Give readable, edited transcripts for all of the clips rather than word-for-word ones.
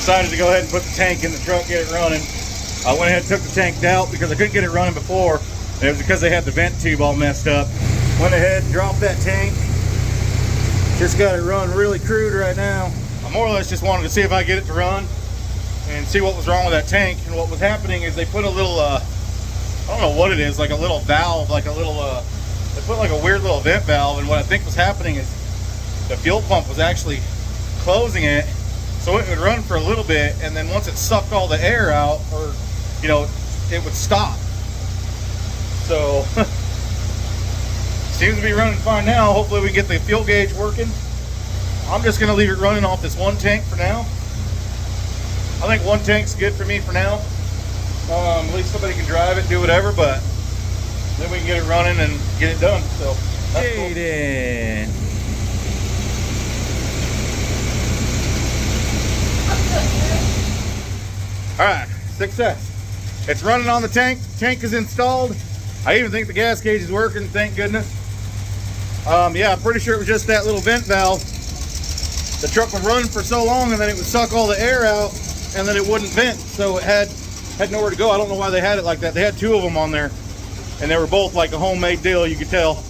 decided to go ahead and put the tank in the truck, get it running. I went ahead and took the tank out because I couldn't get it running before, and it was because they had the vent tube all messed up. Went ahead and dropped that tank. Just got it run really crude right now. I more or less just wanted to see if I get it to run and see what was wrong with that tank. And what was happening is they put a little, I don't know what it is, like a little valve, like a little, they put like a weird little vent valve. And what I think was happening is the fuel pump was actually closing it, so it would run for a little bit, and then once it sucked all the air out, or you know, it would stop. So seems to be running fine now. Hopefully we get the fuel gauge working. I'm just gonna leave it running off this one tank for now. I think one tank's good for me for now. At least somebody can drive it, do whatever, but then we can get it running and get it done. So that's cool. Then. All right, success. It's running on the tank. Tank is installed. I even think the gas gauge is working, thank goodness. Yeah, I'm pretty sure it was just that little vent valve. The truck would run for so long and then it would suck all the air out and then it wouldn't vent. So it had nowhere to go. I don't know why they had it like that. They had two of them on there and they were both like a homemade deal, you could tell.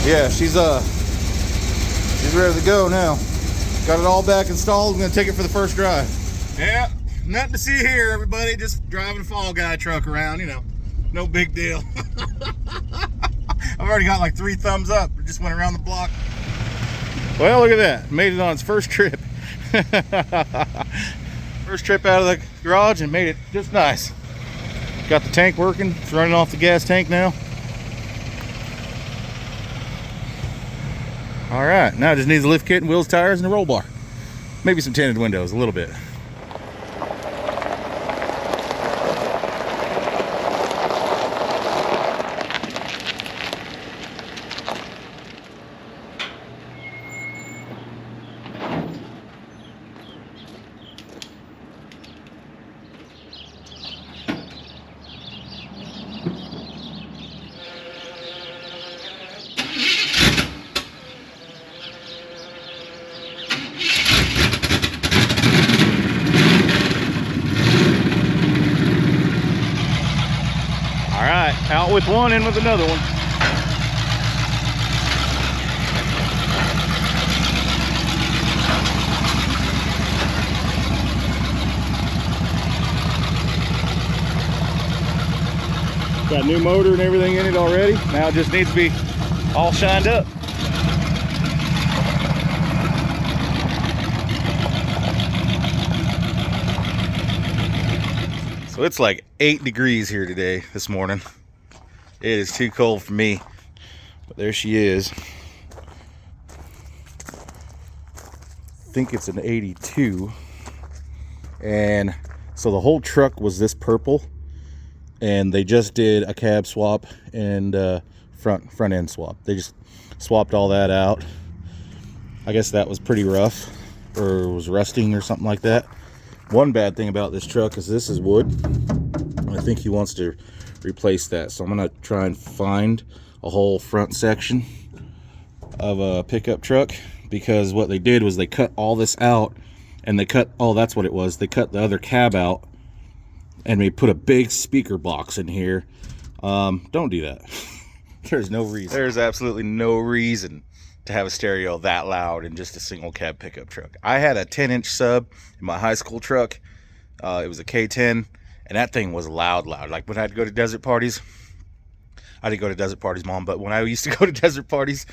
Yeah, she's ready to go now. Got it all back installed. I'm gonna take it for the first drive. Yeah, nothing to see here, everybody. Just driving a Fall Guy truck around, you know. No big deal. I've already got like 3 thumbs up. It just went around the block. Well, look at that. Made it on its first trip. First trip out of the garage and made it just nice. Got the tank working. It's running off the gas tank now. All right, now it just needs a lift kit and wheels, tires, and a roll bar. Maybe some tinted windows, a little bit. Out with one, in with another one. Got new motor and everything in it already. Now it just needs to be all shined up. So it's like 8 degrees here today, this morning. It is too cold for me, but there she is. I think it's an 82. And so the whole truck was this purple, and they just did a cab swap and front end swap. They just swapped all that out. I guess that was pretty rough, or was rusting or something like that. One bad thing about this truck is this is wood. I think he wants to replace that, so I'm gonna try and find a whole front section of a pickup truck, because what they did was they cut all this out, and they cut, oh, that's what it was, they cut the other cab out and we put a big speaker box in here. Don't do that. There's no reason. There's absolutely no reason to have a stereo that loud in just a single cab pickup truck. I had a 10-inch sub in my high school truck. It was a K10. And that thing was loud. Like when I'd go to desert parties, I didn't go to desert parties, Mom, but when I used to go to desert parties,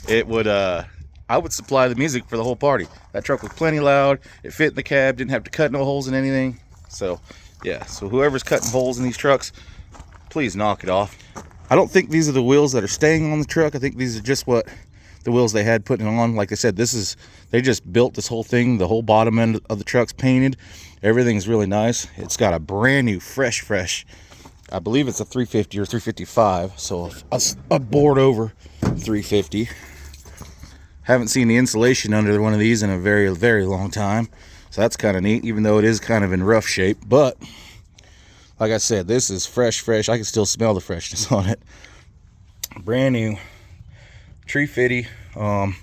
it would, I would supply the music for the whole party. That truck was plenty loud. It fit in the cab, didn't have to cut no holes in anything. So, yeah, so whoever's cutting holes in these trucks, please knock it off. I don't think these are the wheels that are staying on the truck. I think these are just what the wheels they had putting on. Like I said, they just built this whole thing. The whole bottom end of the truck's painted. Everything's really nice. It's got a brand new fresh, I believe it's a 350 or 355. So a board over 350. Haven't seen the insulation under one of these in a very, very long time. So that's kind of neat, even though it is kind of in rough shape. But like I said, this is fresh. I can still smell the freshness on it. Brand new. Tree fitty. I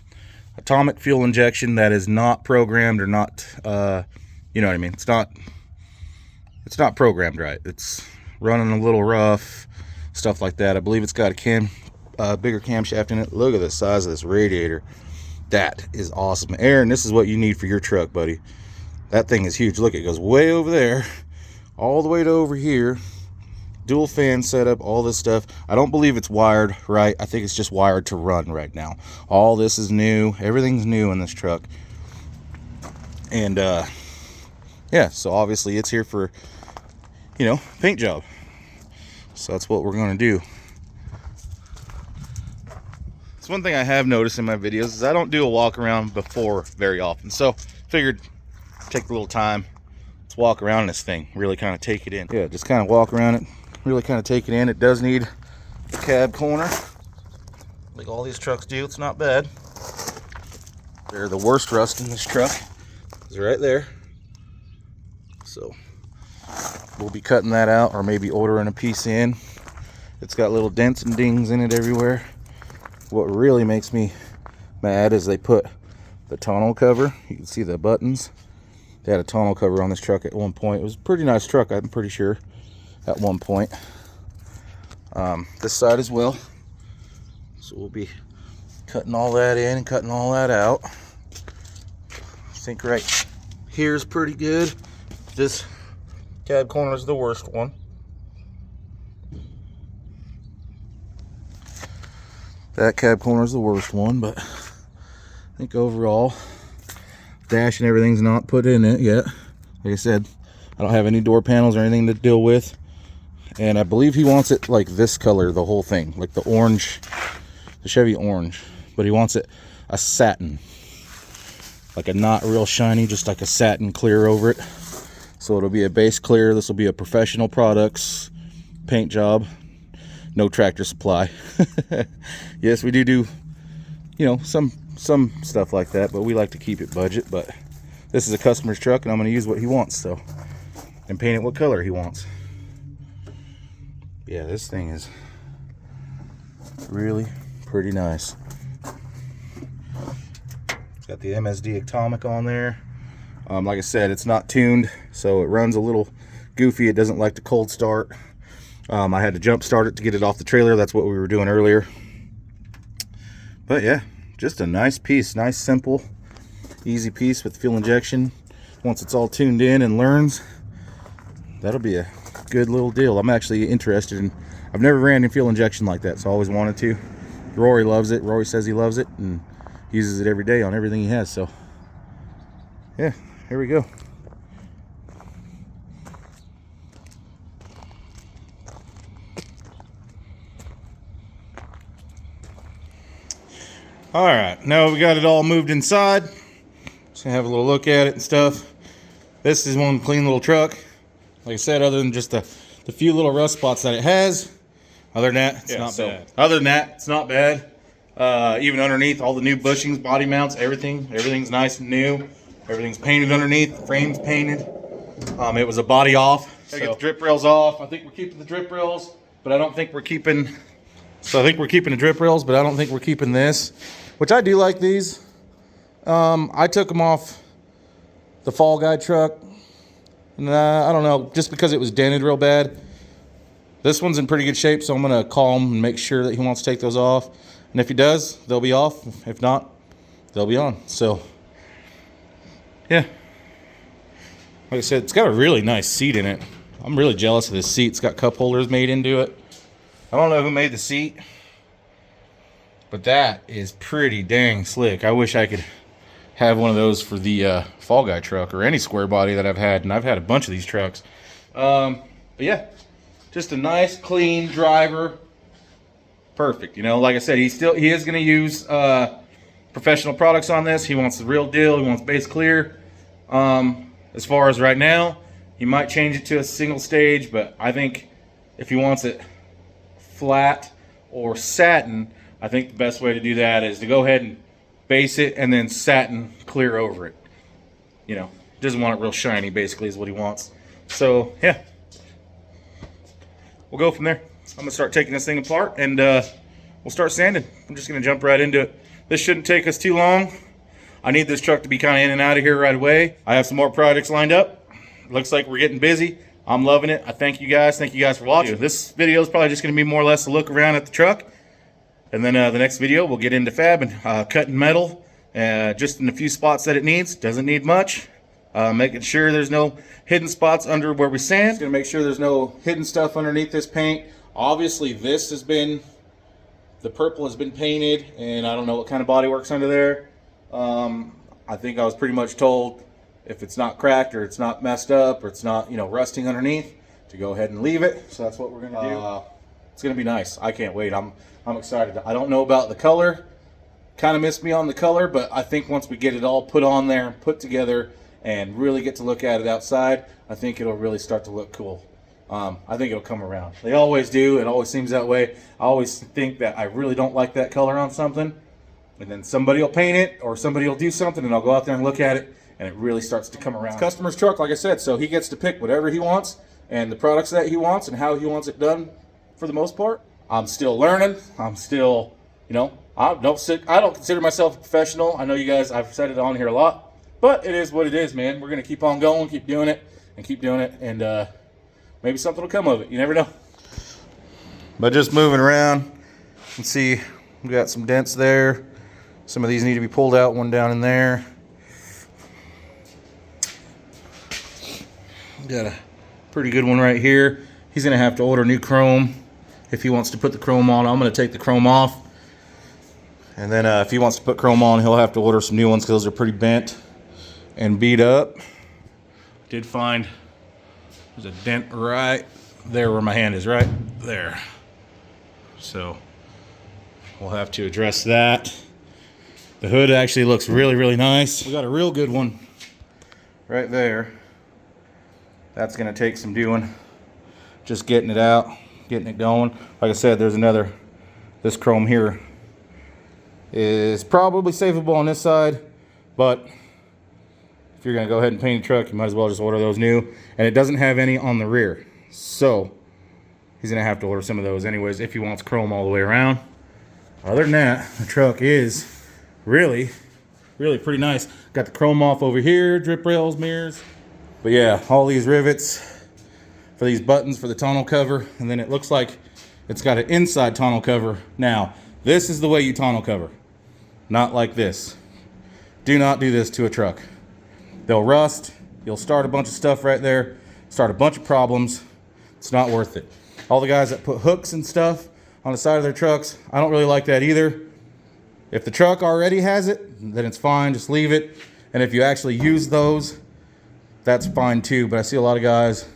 atomic fuel injection that is not programmed or not, you know what I mean? It's not programmed right. It's running a little rough, stuff like that. I believe it's got a bigger camshaft in it. Look at the size of this radiator. That is awesome. Aaron, this is what you need for your truck, buddy. That thing is huge. Look, it goes way over there, all the way to over here. Dual fan setup, all this stuff. I don't believe it's wired right. I think it's just wired to run right now. All this is new. Everything's new in this truck. And yeah, so obviously it's here for, you know, paint job. So that's what we're going to do. It's one thing I have noticed in my videos is I don't do a walk around before very often. So figured take a little time. Let's walk around this thing, really kind of take it in. Yeah, just kind of walk around it, really kind of take it in. It does need a cab corner, like all these trucks do. It's not bad. They're the worst rust in this truck is right there. So we'll be cutting that out, or maybe ordering a piece in. It's got little dents and dings in it everywhere. What really makes me mad is they put the tonneau cover. You can see the buttons. They had a tonneau cover on this truck at one point. It was a pretty nice truck, I'm pretty sure, at one point. This side as well. So we'll be cutting all that in and cutting all that out. I think right here's pretty good. This cab corner is the worst one. That cab corner is the worst one, but I think overall, dash and everything's not put in it yet. Like I said, I don't have any door panels or anything to deal with. And I believe he wants it like this color, the whole thing, like the orange, the Chevy orange. But he wants it a satin, like a not real shiny, just like a satin clear over it. So it'll be a base clear. This will be a Professional Products paint job. No Tractor Supply. Yes, we do, you know, some stuff like that, but we like to keep it budget. But this is a customer's truck, and I'm going to use what he wants, so, and paint it what color he wants. Yeah, this thing is really pretty nice. It's got the MSD Atomic on there. Like I said, it's not tuned, so it runs a little goofy. It doesn't like to cold start. I had to jump start it to get it off the trailer. That's what we were doing earlier. But yeah, just a nice piece, nice, simple, easy piece with fuel injection. Once it's all tuned in and learns, that'll be a good little deal. I'm actually interested in, I've never ran in fuel injection like that, so I always wanted to. Rory loves it. Rory says he loves it and uses it every day on everything he has. So yeah, here we go. All right, now we got it all moved inside. Just gonna have a little look at it and stuff. This is one clean little truck. Like I said, other than just the few little rust spots that it has, other than that, it's not bad. Other than that, it's not bad. Even underneath, all the new bushings, body mounts, everything's nice and new. Everything's painted underneath. The frame's painted. It was a body off. Gotta get the drip rails off. I think we're keeping the drip rails, but I don't think we're keeping. So I think we're keeping the drip rails, but I don't think we're keeping this, which I do like these. I took them off the Fall Guy truck. And I don't know, just because it was dented real bad. This one's in pretty good shape, so I'm going to call him and make sure that he wants to take those off. And if he does, they'll be off. If not, they'll be on. So, yeah. Like I said, it's got a really nice seat in it. I'm really jealous of this seat. It's got cup holders made into it. I don't know who made the seat, but that is pretty dang slick. I wish I could have one of those for the Fall Guy truck or any square body that I've had, and I've had a bunch of these trucks. But yeah, just a nice, clean driver. Perfect. You know, like I said, he is going to use Professional Products on this. He wants the real deal. He wants base clear. As far as right now, he might change it to a single stage, but I think if he wants it flat or satin, I think the best way to do that is to go ahead and base it and then satin clear over it. You know, doesn't want it real shiny, basically, is what he wants. So yeah, we'll go from there. I'm gonna start taking this thing apart and we'll start sanding. I'm just gonna jump right into it. This shouldn't take us too long. I need this truck to be kind of in and out of here right away. I have some more projects lined up. Looks like we're getting busy. I'm loving it. I thank you guys. Thank you guys for watching. This video is probably just going to be more or less a look around at the truck. And then the next video, we'll get into fab and cutting metal just in a few spots that it needs. Doesn't need much. Making sure there's no hidden spots under where we sand. Just going to make sure there's no hidden stuff underneath this paint. Obviously, this has been, the purple has been painted, and I don't know what kind of bodywork's under there. I think I was pretty much told if it's not cracked or it's not messed up or it's not, you know, rusting underneath, to go ahead and leave it. So that's what we're gonna do. It's gonna be nice. I can't wait. I'm excited. I don't know about the color. Kind of missed me on the color, but I think once we get it all put on there, put together, and really get to look at it outside, I think it'll really start to look cool. I think it'll come around. They always do. It always seems that way. I always think that I really don't like that color on something, and then somebody will paint it or somebody will do something, and I'll go out there and look at it, and it really starts to come around. It's customer's truck, like I said, so he gets to pick whatever he wants and the products that he wants and how he wants it done for the most part. I'm still learning. I'm still, you know, I don't consider myself a professional. I know you guys, I've said it on here a lot, but it is what it is, man. We're going to keep on going, keep doing it, and maybe something will come of it. You never know. But just moving around, you can see we got some dents there. Some of these need to be pulled out, one down in there. Got a pretty good one right here. He's going to have to order new chrome if he wants to put the chrome on. I'm going to take the chrome off. And then if he wants to put chrome on, he'll have to order some new ones because those are pretty bent and beat up. Did find there's a dent right there where my hand is, right there. So we'll have to address that. The hood actually looks really, really nice. We got a real good one right there. That's going to take some doing. Just getting it out, getting it going. Like I said, there's another. This chrome here is probably savable on this side, but if you're going to go ahead and paint a truck, you might as well just order those new. And it doesn't have any on the rear, so he's going to have to order some of those anyways if he wants chrome all the way around. Other than that, the truck is really, really pretty nice. Got the chrome off over here, drip rails, mirrors. But yeah, all these rivets for these buttons for the tonneau cover, and then it looks like it's got an inside tonneau cover. Now, this is the way you tonneau cover, not like this. Do not do this to a truck. They'll rust. You'll start a bunch of stuff right there, start a bunch of problems. It's not worth it. All the guys that put hooks and stuff on the side of their trucks, I don't really like that either. If the truck already has it, then it's fine, just leave it. And if you actually use those, that's fine too. But I see a lot of guys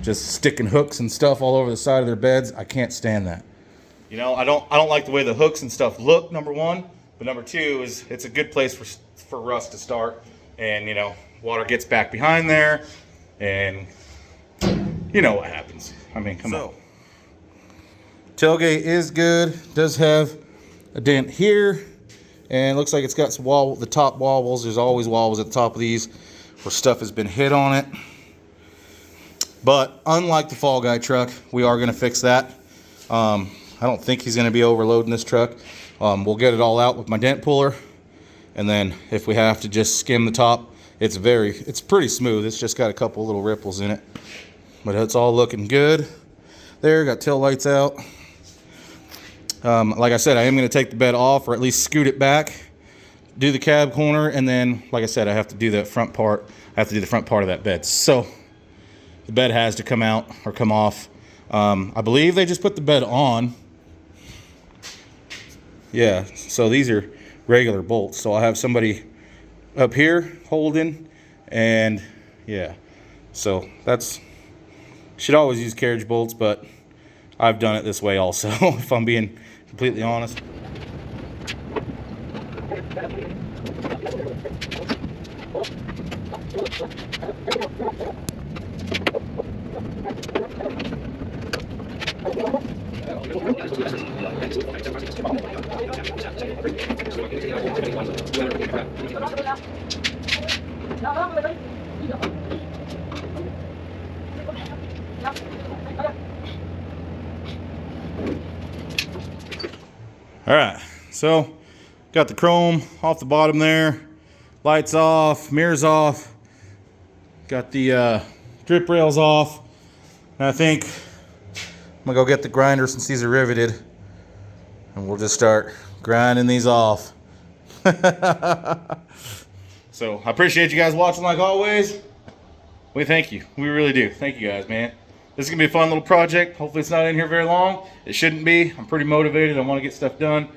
just sticking hooks and stuff all over the side of their beds. I can't stand that. You know, I don't like the way the hooks and stuff look, number one. But number two is it's a good place for rust to start. And, you know, water gets back behind there. And you know what happens. I mean, come on. Tailgate is good. Does have a dent here. And it looks like it's got some the top wobbles. There's always wobbles at the top of these where stuff has been hit on it. But unlike the Fall Guy truck, we are going to fix that. I don't think he's going to be overloading this truck. We'll get it all out with my dent puller. And then if we have to just skim the top, it's pretty smooth. It's just got a couple little ripples in it. But it's all looking good. There, got tail lights out. Like I said, I am going to take the bed off, or at least scoot it back, do the cab corner, and then, like I said, I have to do the front part. I have to do the front part of that bed. So the bed has to come out or come off. I believe they just put the bed on. Yeah, so these are regular bolts. So I'll have somebody up here holding, and yeah. So should always use carriage bolts, but I've done it this way also, if I'm being completely honest. All right, so got the chrome off the bottom there. Lights off, mirrors off. Got the drip rails off. And I think I'm gonna go get the grinder since these are riveted. And we'll just start grinding these off. So I appreciate you guys watching like always. We thank you. We really do. Thank you guys, man. This is gonna be a fun little project. Hopefully it's not in here very long. It shouldn't be. I'm pretty motivated. I want to get stuff done.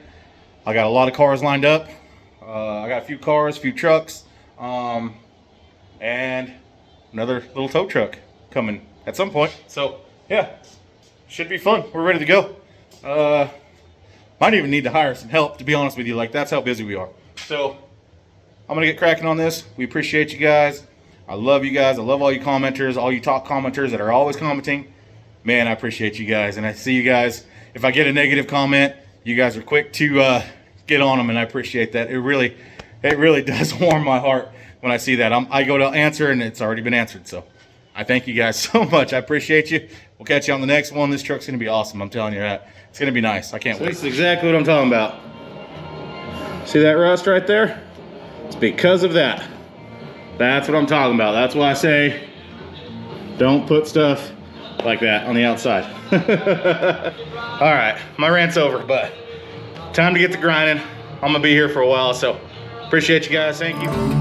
I got a lot of cars lined up. I got a few cars, a few trucks, and another little tow truck coming at some point. So yeah, should be fun. We're ready to go. Might even need to hire some help, to be honest with you. Like, that's how busy we are. So I'm gonna get cracking on this. We appreciate you guys. I love you guys. I love all you commenters, all you top commenters that are always commenting. Man, I appreciate you guys. And I see you guys. If I get a negative comment, you guys are quick to get on them, and I appreciate that. It really does warm my heart when I see that. I go to answer, and it's already been answered. So I thank you guys so much. I appreciate you. We'll catch you on the next one. This truck's gonna be awesome. I'm telling you that. It's gonna be nice. I can't wait. This is exactly what I'm talking about. See that rust right there? It's because of that. That's what I'm talking about. That's why I say don't put stuff like that on the outside. All right, my rant's over, but time to get to grinding. I'm gonna be here for a while, so appreciate you guys. Thank you.